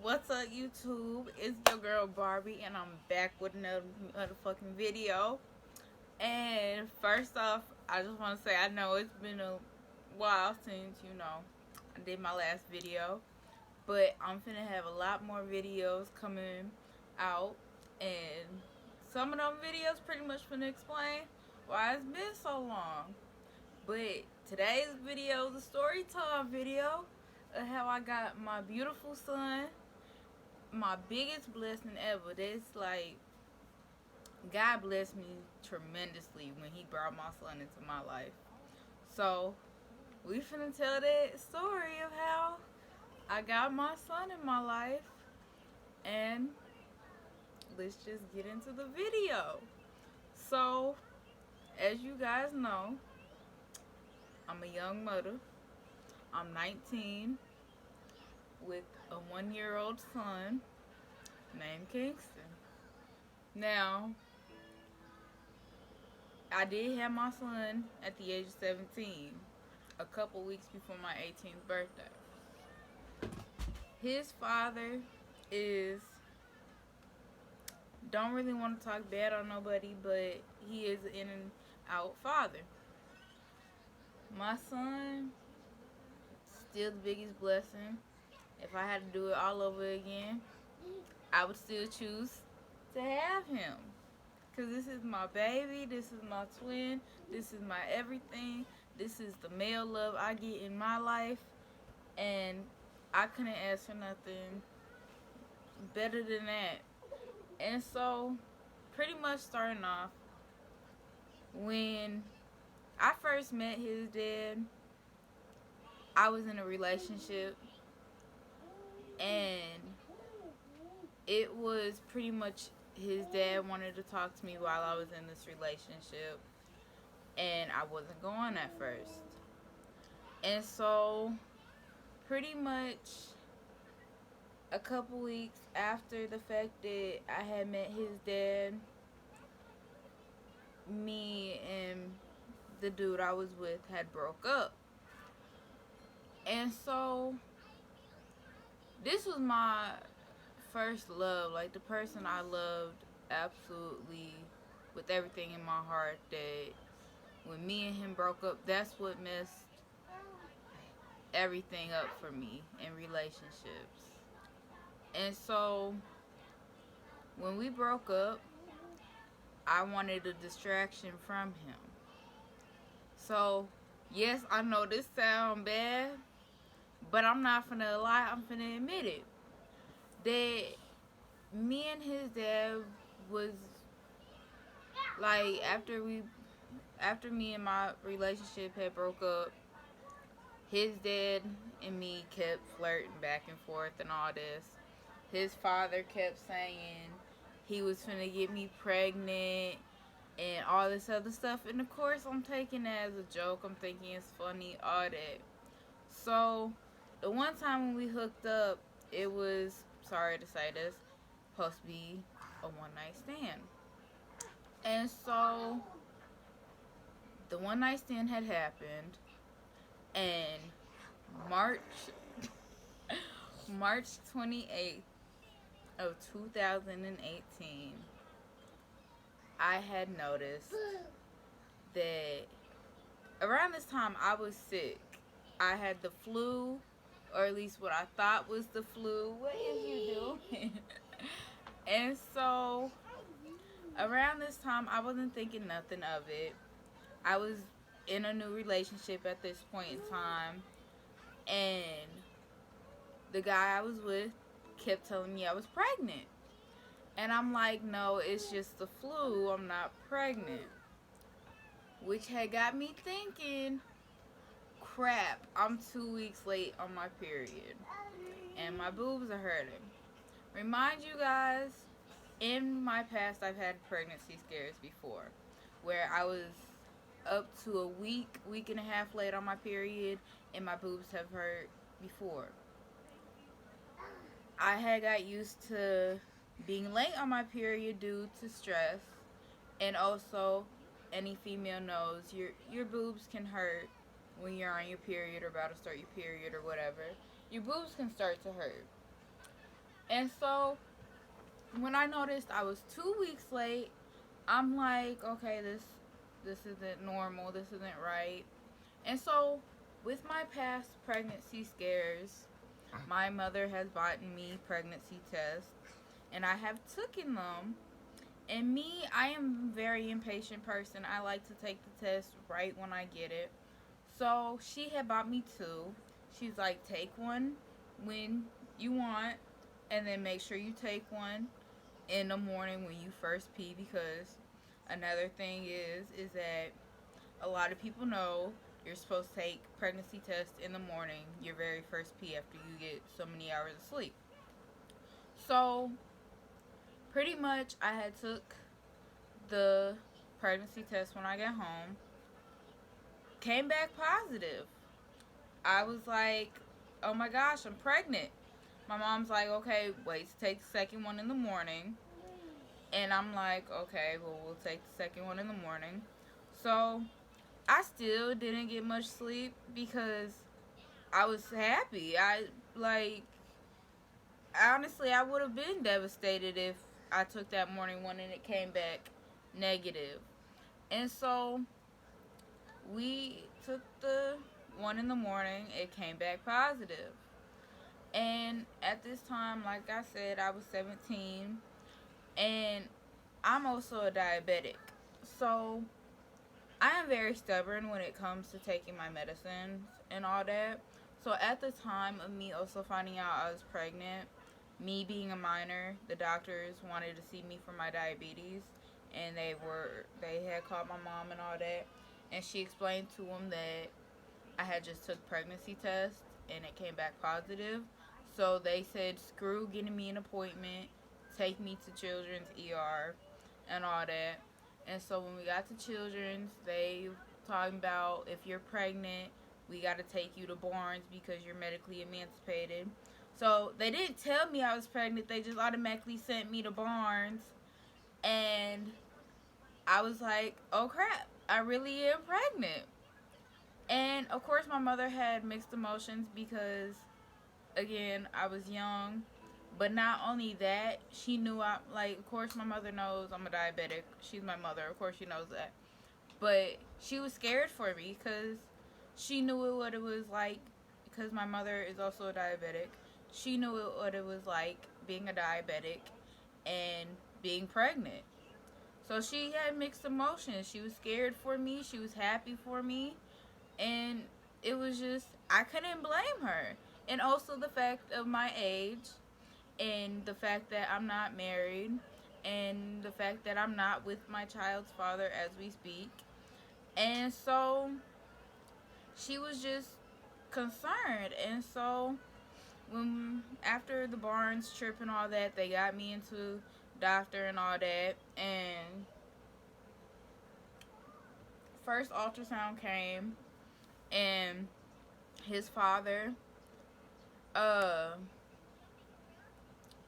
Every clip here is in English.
What's up, YouTube? It's your girl Barbie, and I'm back with another motherfucking video. And first off, I just want to say I know it's been a while since I did my last video, but I'm finna have a lot more videos coming out, and some of them videos pretty much finna explain why it's been so long. But today's video is a story time video of how I got my beautiful son, my biggest blessing ever. That's like, God blessed me tremendously when he brought my son into my life. So we finna tell that story of how I got my son in my life, and let's just get into the video. So, as you guys know, I'm a young mother. I'm 19 with a 1-year-old son named Kingston. Now, I did have my son at the age of 17, a couple weeks before my 18th birthday. His father is, don't really want to talk bad on nobody, but he is an in and out father. My son, still the biggest blessing. If I had to do it all over again, I would still choose to have him. Because this is my baby, this is my twin, this is my everything. This is the male love I get in my life, and I couldn't ask for nothing better than that. And so, pretty much starting off, when I first met his dad, I was in a relationship, and it was pretty much his dad wanted to talk to me while I was in this relationship, and I wasn't going at first. And so, pretty much a couple weeks after the fact that I had met his dad, me and the dude I was with had broke up. And so, this was my first love, like the person I loved absolutely with everything in my heart. That when me and him broke up, that's what messed everything up for me in relationships. And so when we broke up, I wanted a distraction from him. So yes, I know this sound bad, but I'm not finna lie, I'm finna admit it. That me and his dad was like, after me and my relationship had broke up, his dad and me kept flirting back and forth and all this. His father kept saying he was finna get me pregnant and all this other stuff. And of course, I'm taking that as a joke. I'm thinking it's funny, all that. So, the one time when we hooked up, it was, sorry to say this, supposed to be a one-night stand. And so, the one-night stand had happened, and March March 28th of 2018, I had noticed that around this time I was sick. I had the flu, or at least what I thought was the flu. What is you doing? And so around this time I wasn't thinking nothing of it. I was in a new relationship at this point in time, and the guy I was with kept telling me I was pregnant. And I'm like, no, it's just the flu. I'm not pregnant. Which had got me thinking, crap, I'm 2 weeks late on my period. And my boobs are hurting. Remind you guys, in my past, I've had pregnancy scares before. Where I was up to a week and a half late on my period, and my boobs have hurt before. I had got used to being late on my period due to stress, and also any female knows your boobs can hurt when you're on your period or about to start your period or whatever. Your boobs can start to hurt. And so when I noticed I was 2 weeks late, I'm like, okay, this isn't normal. This isn't right. And so with my past pregnancy scares, my mother has bought me pregnancy tests, and I have taken them. And me, I am a very impatient person. I like to take the test right when I get it. So she had bought me two. She's like, take one when you want, and then make sure you take one in the morning when you first pee, because another thing is that a lot of people know you're supposed to take pregnancy tests in the morning, your very first pee after you get so many hours of sleep. So pretty much I had took the pregnancy test when I got home, came back positive. I was like, oh my gosh, I'm pregnant. My mom's like, okay, wait to take the second one in the morning. And I'm like, okay, well, we'll take the second one in the morning. So I still didn't get much sleep because I was happy. Like, honestly, I would have been devastated if I took that morning one and it came back negative. And so we took the one in the morning, it came back positive. And at this time, like I said, I was 17, and I'm also a diabetic. So I am very stubborn when it comes to taking my medicines and all that. So at the time of me also finding out I was pregnant, me being a minor, the doctors wanted to see me for my diabetes, and they had called my mom and all that, and she explained to them that I had just took pregnancy tests and it came back positive. So they said, screw getting me an appointment, take me to Children's ER and all that. And so when we got to Children's, they talking about, if you're pregnant, we got to take you to Barnes because you're medically emancipated. So they didn't tell me I was pregnant. They just automatically sent me to Barnes. And I was like, oh crap, I really am pregnant. And of course, my mother had mixed emotions because, again, I was young. But not only that, she knew of course, my mother knows I'm a diabetic. She's my mother. Of course, she knows that. But she was scared for me because she knew what it was like, because my mother is also a diabetic. She knew what it was like being a diabetic and being pregnant. So she had mixed emotions. She was scared for me. She was happy for me. And it was just, I couldn't blame her. And also the fact of my age, and the fact that I'm not married, and the fact that I'm not with my child's father as we speak. And so she was just concerned. And so when after the Barnes trip and all that, they got me into doctor and all that, and first ultrasound came, and his father, uh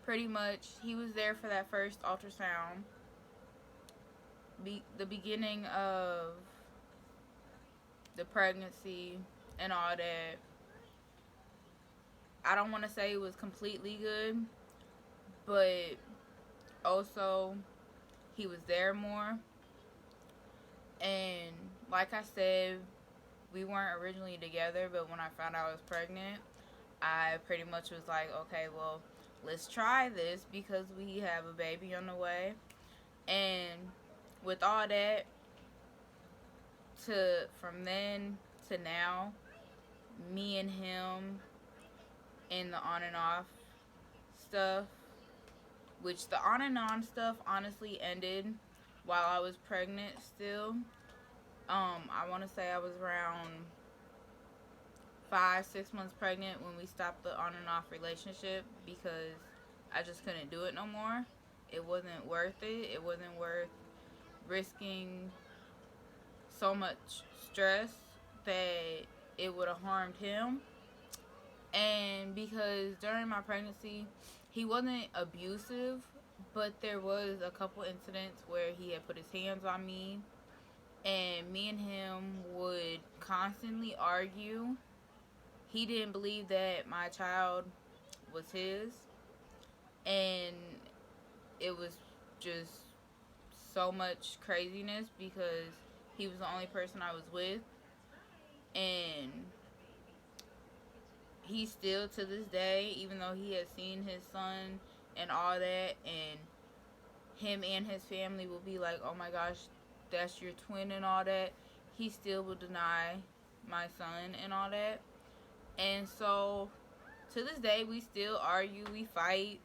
pretty much, he was there for that first ultrasound, the beginning of the pregnancy and all that. I don't want to say it was completely good, but also he was there more. And like I said, we weren't originally together, but when I found out I was pregnant, I pretty much was like, okay, well, let's try this because we have a baby on the way. And with all that, from then to now, me and him in the on and off stuff, which the on and on stuff honestly ended while I was pregnant still. I want to say I was around 5, 6 months pregnant when we stopped the on and off relationship, because I just couldn't do it no more. It wasn't worth it. It wasn't worth risking so much stress that it would have harmed him. And because during my pregnancy, he wasn't abusive, but there was a couple incidents where he had put his hands on me, and me and him would constantly argue. He didn't believe that my child was his, and it was just so much craziness because he was the only person I was with, and he still to this day, even though he has seen his son and all that, and him and his family will be like, oh my gosh, that's your twin and all that, he still will deny my son and all that. And so to this day we still argue, we fight,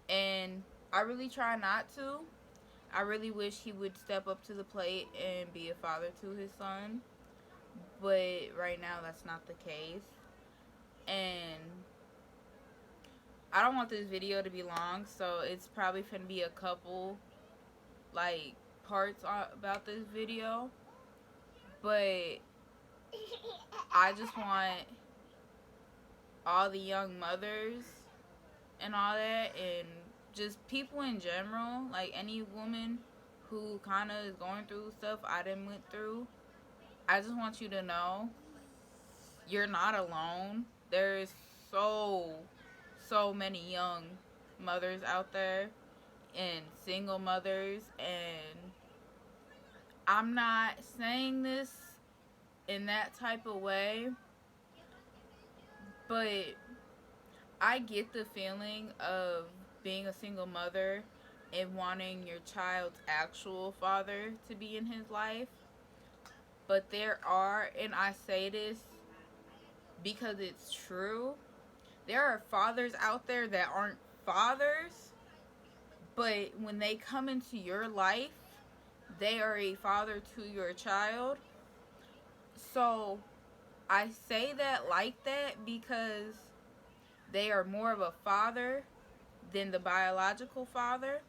and I really try not to. I really wish he would step up to the plate and be a father to his son, but right now that's not the case. And I don't want this video to be long, so it's probably gonna be a couple like parts about this video, but I just want all the young mothers and all that, and just people in general, like any woman who kind of is going through stuff I done went through, I just want you to know you're not alone. There's so many young mothers out there and single mothers, and I'm not saying this in that type of way, but I get the feeling of being a single mother and wanting your child's actual father to be in his life. But there are, and I say this because it's true, there are fathers out there that aren't fathers, but when they come into your life, they are a father to your child. So I say that like that because they are more of a father than the biological father.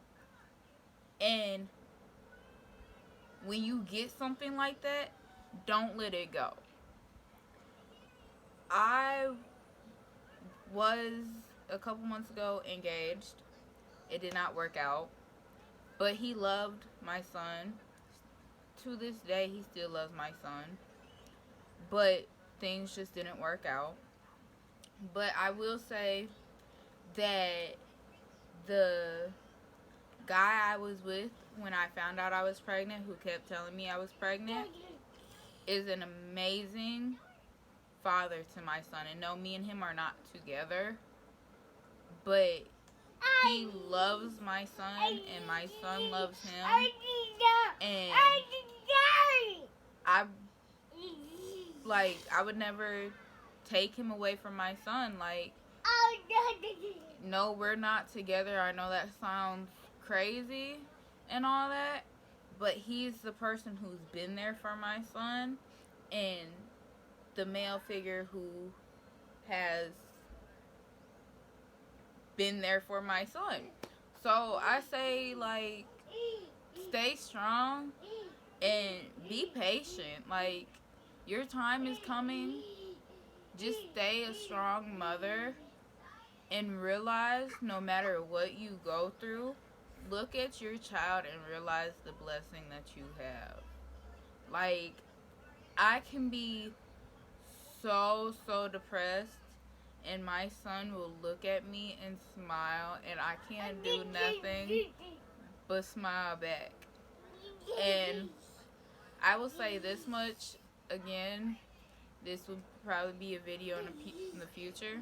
And when you get something like that, don't let it go. I was a couple months ago engaged. It did not work out, but he loved my son. To this day, he still loves my son, but things just didn't work out. But I will say that the guy I was with when I found out I was pregnant, who kept telling me I was pregnant, is an amazing father to my son. And no, me and him are not together, but he loves my son and my son loves him. And I would never take him away from my son. Like, no, we're not together. I know that sounds crazy and all that, but he's the person who's been there for my son and the male figure who has been there for my son. So I say, like, stay strong and be patient. Like, your time is coming. Just stay a strong mother and realize no matter what you go through, look at your child and realize the blessing that you have. Like, I can be so depressed and my son will look at me and smile, and I can't do nothing but smile back. And I will say this much again, this will probably be a video in the future,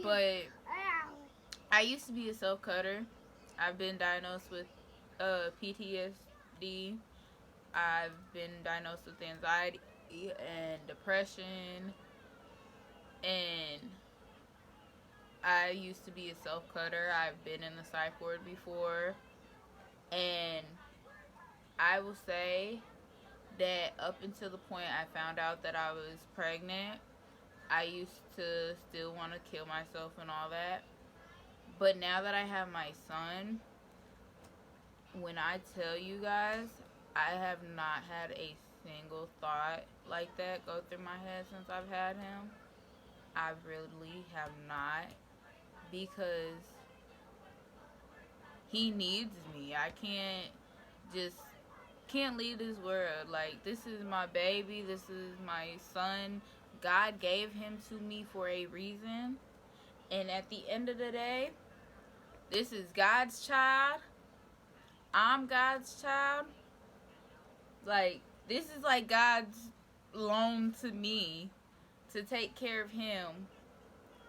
but I used to be a self-cutter. I've been diagnosed with PTSD. I've been diagnosed with anxiety and depression, and I used to be a self-cutter. I've been in the psych ward before, and I will say that up until the point I found out that I was pregnant, I used to still want to kill myself and all that. But now that I have my son, when I tell you guys, I have not had a single thought like that go through my head since I've had him. I really have not, because he needs me. I can't leave this world. Like, this is my baby. This is my son. God gave him to me for a reason. And at the end of the day, This is God's child. I'm God's child. Like, this is like God's loan to me to take care of him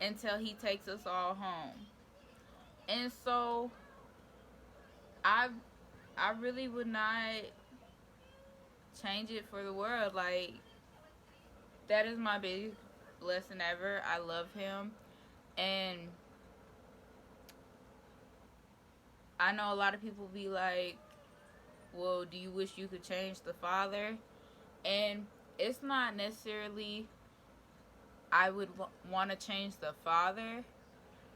until he takes us all home. And so I really would not change it for the world. Like, that is my biggest blessing ever. I love him. And I know a lot of people be like, well, do you wish you could change the father? And it's not necessarily I would want to change the father.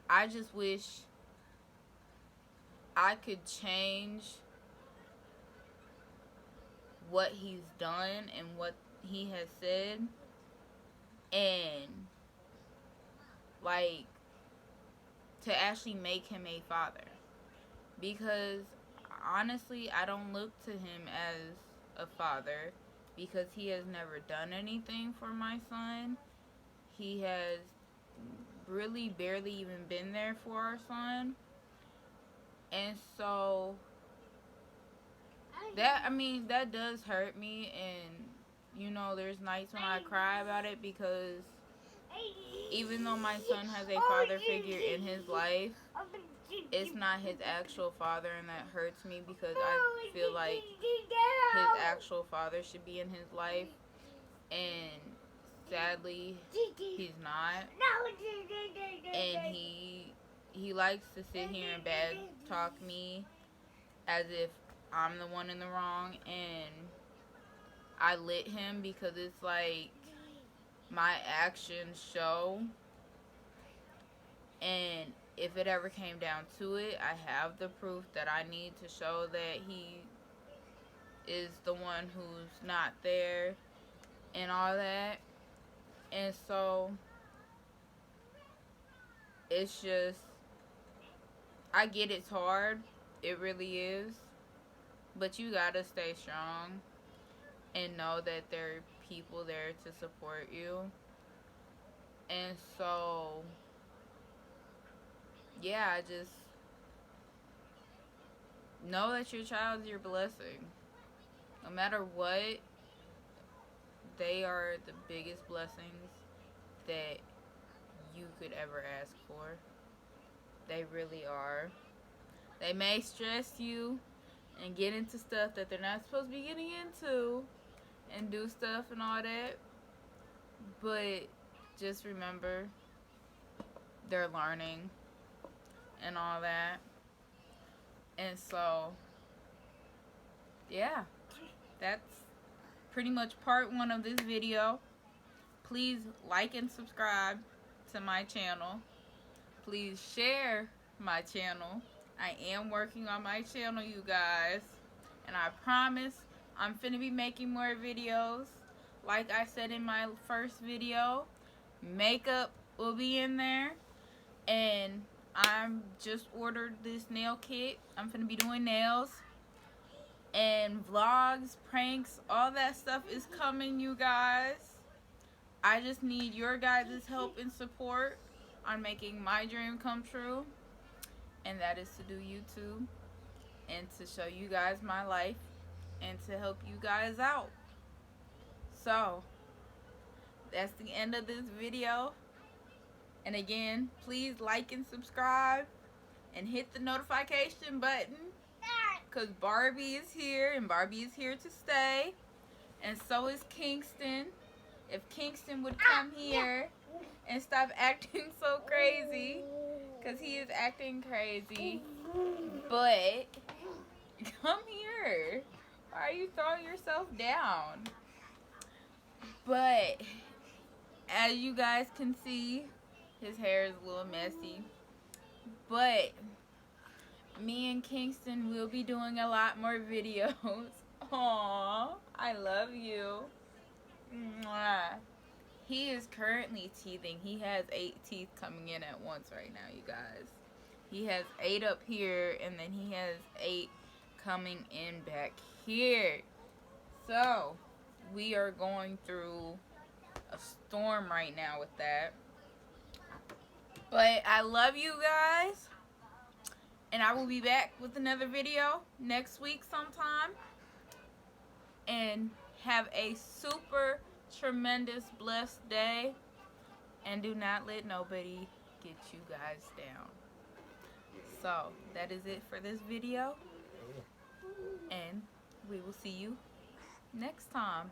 I just wish I could change what he's done and what he has said, and like to actually make him a father. Because honestly, I don't look to him as a father because he has never done anything for my son. He has really barely even been there for our son. And so that does hurt me, and there's nights when I cry about it because even though my son has a father figure in his life, it's not his actual father, and that hurts me because I feel like his actual father should be in his life, and sadly he's not. And he likes to sit here and bad talk me as if I'm the one in the wrong, and I lit him because it's like my actions show. And if it ever came down to it, I have the proof that I need to show that he is the one who's not there and all that. And so it's just, I get it's hard. It really is. But you gotta stay strong and know that there are people there to support you. And so, yeah, I just know that your child is your blessing. No matter what, they are the biggest blessings that you could ever ask for. They really are. They may stress you and get into stuff that they're not supposed to be getting into and do stuff and all that. But just remember, they're learning and all that. And so, yeah, that's pretty much part 1 of this video. Please like and subscribe to my channel. Please share my channel. I am working on my channel, you guys. And I promise I'm finna be making more videos. Like I said in my first video, makeup will be in there. And I'm just ordered this nail kit. I'm finna be doing nails. And vlogs, pranks, all that stuff is coming, you guys. I just need your guys' help and support on making my dream come true. And that is to do YouTube and to show you guys my life and to help you guys out. So, that's the end of this video. And again, please like and subscribe and hit the notification button, because Barbie is here and Barbie is here to stay. And so is Kingston. If Kingston would come here and stop acting so crazy, because he is acting crazy. But come here. Why are you throwing yourself down? But as you guys can see, his hair is a little messy. But me and Kingston will be doing a lot more videos. Aww, I love you. Mwah. He is currently teething. He has 8 teeth coming in at once right now, you guys. He has 8 up here, and then he has 8 coming in back here. So, we are going through a storm right now with that. But I love you guys. And I will be back with another video next week sometime. And have a super tremendous blessed day. And do not let nobody get you guys down. So that is it for this video. And we will see you next time.